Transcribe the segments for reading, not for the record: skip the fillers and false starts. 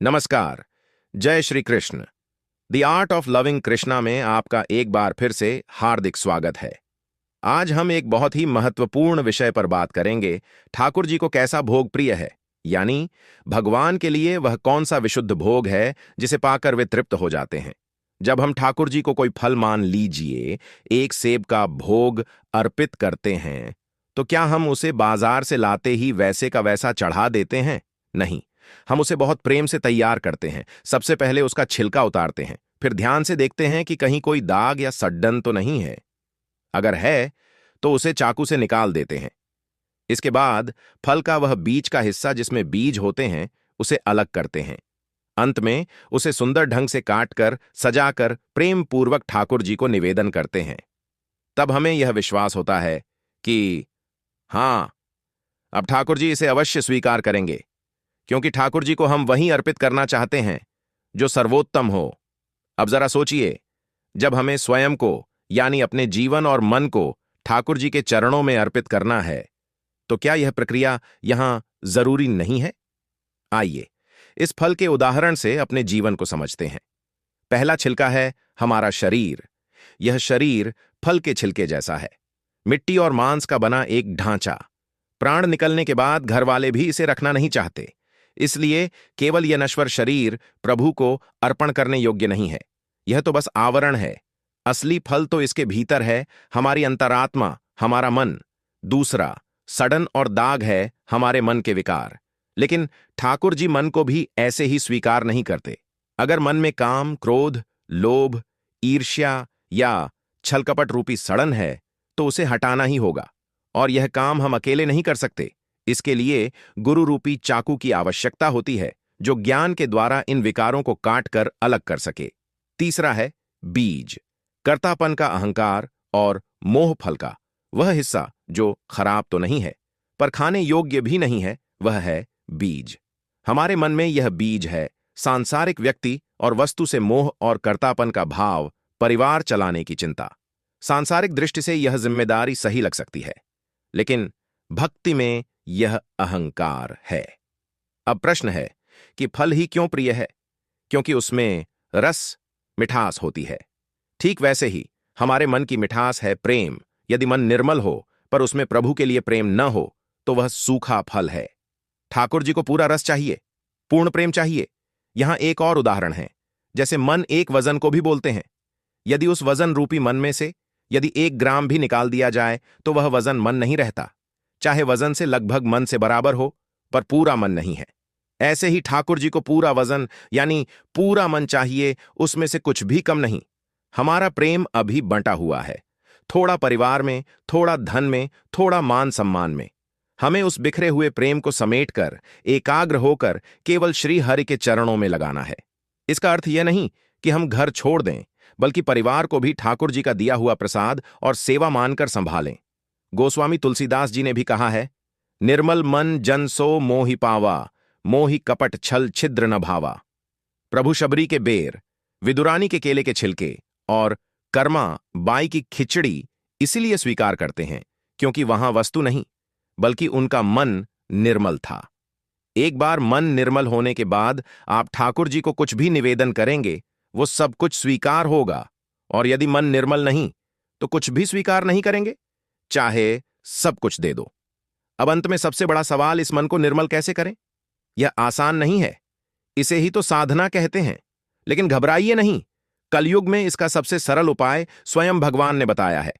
नमस्कार। जय Shri Krishna. The art of loving Krishna में आपका एक बार फिर से हार्दिक स्वागत है। आज हम एक बहुत ही महत्वपूर्ण विषय पर बात करेंगे। ठाकुर जी को कैसा भोग प्रिय है, यानी भगवान के लिए वह कौन सा विशुद्ध भोग है जिसे पाकर वे तृप्त हो जाते हैं। जब हम ठाकुर जी को कोई फल, मान लीजिए एक सेब का भोग अर्पित करते हैं, तो क्या हम उसे बाजार से लाते ही वैसे का वैसा चढ़ा देते हैं? नहीं, हम उसे बहुत प्रेम से तैयार करते हैं। सबसे पहले उसका छिलका उतारते हैं, फिर ध्यान से देखते हैं कि कहीं कोई दाग या सड्डन तो नहीं है। अगर है तो उसे चाकू से निकाल देते हैं। इसके बाद फल का वह बीच का हिस्सा जिसमें बीज होते हैं उसे अलग करते हैं। अंत में उसे सुंदर ढंग से काटकर, सजाकर प्रेम पूर्वक ठाकुर जी को निवेदन करते हैं। तब हमें यह विश्वास होता है कि हाँ, अब ठाकुर जी इसे अवश्य स्वीकार करेंगे, क्योंकि ठाकुर जी को हम वहीं अर्पित करना चाहते हैं जो सर्वोत्तम हो। अब जरा सोचिए, जब हमें स्वयं को, यानी अपने जीवन और मन को ठाकुर जी के चरणों में अर्पित करना है, तो क्या यह प्रक्रिया यहां जरूरी नहीं है? आइए इस फल के उदाहरण से अपने जीवन को समझते हैं। पहला छिलका है हमारा शरीर। यह शरीर फल के छिलके जैसा है, मिट्टी और मांस का बना एक ढांचा। प्राण निकलने के बाद घर वाले भी इसे रखना नहीं चाहते, इसलिए केवल यह नश्वर शरीर प्रभु को अर्पण करने योग्य नहीं है। यह तो बस आवरण है। असली फल तो इसके भीतर है, हमारी अंतरात्मा, हमारा मन। दूसरा सड़न और दाग है हमारे मन के विकार। लेकिन ठाकुर जी मन को भी ऐसे ही स्वीकार नहीं करते। अगर मन में काम, क्रोध, लोभ, ईर्ष्या या छलकपट रूपी सड़न है तो उसे हटाना ही होगा, और यह काम हम अकेले नहीं कर सकते। इसके लिए गुरु रूपी चाकू की आवश्यकता होती है, जो ज्ञान के द्वारा इन विकारों को काट कर अलग कर सके। तीसरा है बीज, कर्तापन का अहंकार और मोह फल का वह हिस्सा जो खराब तो नहीं है पर खाने योग्य भी नहीं है, वह है बीज। हमारे मन में यह बीज है सांसारिक व्यक्ति और वस्तु से मोह और कर्तापन का भाव, परिवार चलाने की चिंता। सांसारिक दृष्टि से यह जिम्मेदारी सही लग सकती है, लेकिन भक्ति में यह अहंकार है। अब प्रश्न है कि फल ही क्यों प्रिय है? क्योंकि उसमें रस, मिठास होती है। ठीक वैसे ही हमारे मन की मिठास है प्रेम। यदि मन निर्मल हो पर उसमें प्रभु के लिए प्रेम न हो तो वह सूखा फल है। ठाकुर जी को पूरा रस चाहिए, पूर्ण प्रेम चाहिए। यहां एक और उदाहरण है। जैसे मन एक वजन को भी बोलते हैं। यदि उस वजन रूपी मन में से यदि 1 ग्राम भी निकाल दिया जाए तो वह वजन मन नहीं रहता। चाहे वजन से लगभग मन से बराबर हो, पर पूरा मन नहीं है। ऐसे ही ठाकुर जी को पूरा वजन, यानी पूरा मन चाहिए, उसमें से कुछ भी कम नहीं। हमारा प्रेम अभी बंटा हुआ है, थोड़ा परिवार में, थोड़ा धन में, थोड़ा मान सम्मान में। हमें उस बिखरे हुए प्रेम को समेटकर, एकाग्र होकर केवल श्री हरि के चरणों में लगाना है। इसका अर्थ यह नहीं कि हम घर छोड़ दें, बल्कि परिवार को भी ठाकुर जी का दिया हुआ प्रसाद और सेवा मानकर संभालें। गोस्वामी तुलसीदास जी ने भी कहा है, निर्मल मन जन सो मोहि पावा, मोहि कपट छल छिद्र न भावा। प्रभु शबरी के बेर, विदुरानी के केले के छिलके और कर्मा बाई की खिचड़ी इसीलिए स्वीकार करते हैं क्योंकि वहां वस्तु नहीं, बल्कि उनका मन निर्मल था। एक बार मन निर्मल होने के बाद आप ठाकुर जी को कुछ भी निवेदन करेंगे, वो सब कुछ स्वीकार होगा। और यदि मन निर्मल नहीं तो कुछ भी स्वीकार नहीं करेंगे, चाहे सब कुछ दे दो। अब अंत में सबसे बड़ा सवाल, इस मन को निर्मल कैसे करें? यह आसान नहीं है। इसे ही तो साधना कहते हैं। लेकिन घबराइए नहीं, कलयुग में इसका सबसे सरल उपाय स्वयं भगवान ने बताया है।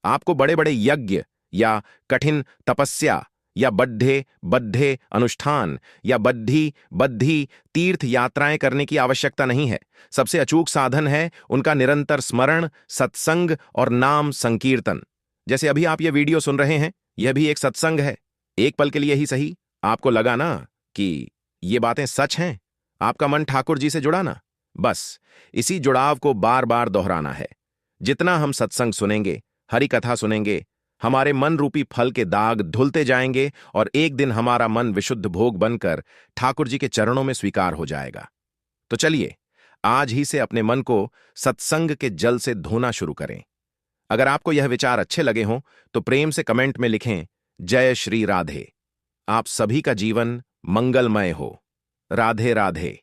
आपको बड़े बड़े यज्ञ या कठिन तपस्या या बद्धे बद्धे अनुष्ठान या बद्धी तीर्थ यात्राएं करने की आवश्यकता नहीं है। सबसे अचूक साधन है उनका निरंतर स्मरण, सत्संग और नाम संकीर्तन। जैसे अभी आप ये वीडियो सुन रहे हैं, यह भी एक सत्संग है। एक पल के लिए ही सही आपको लगा ना कि ये बातें सच हैं, आपका मन ठाकुर जी से जुड़ा ना, बस इसी जुड़ाव को बार बार दोहराना है। जितना हम सत्संग सुनेंगे, हरि कथा सुनेंगे, हमारे मन रूपी फल के दाग धुलते जाएंगे और एक दिन हमारा मन विशुद्ध भोग बनकर ठाकुर जी के चरणों में स्वीकार हो जाएगा। तो चलिए आज ही से अपने मन को सत्संग के जल से धोना शुरू करें। अगर आपको यह विचार अच्छे लगे हों तो प्रेम से कमेंट में लिखें, जय श्री राधे। आप सभी का जीवन मंगलमय हो। राधे राधे।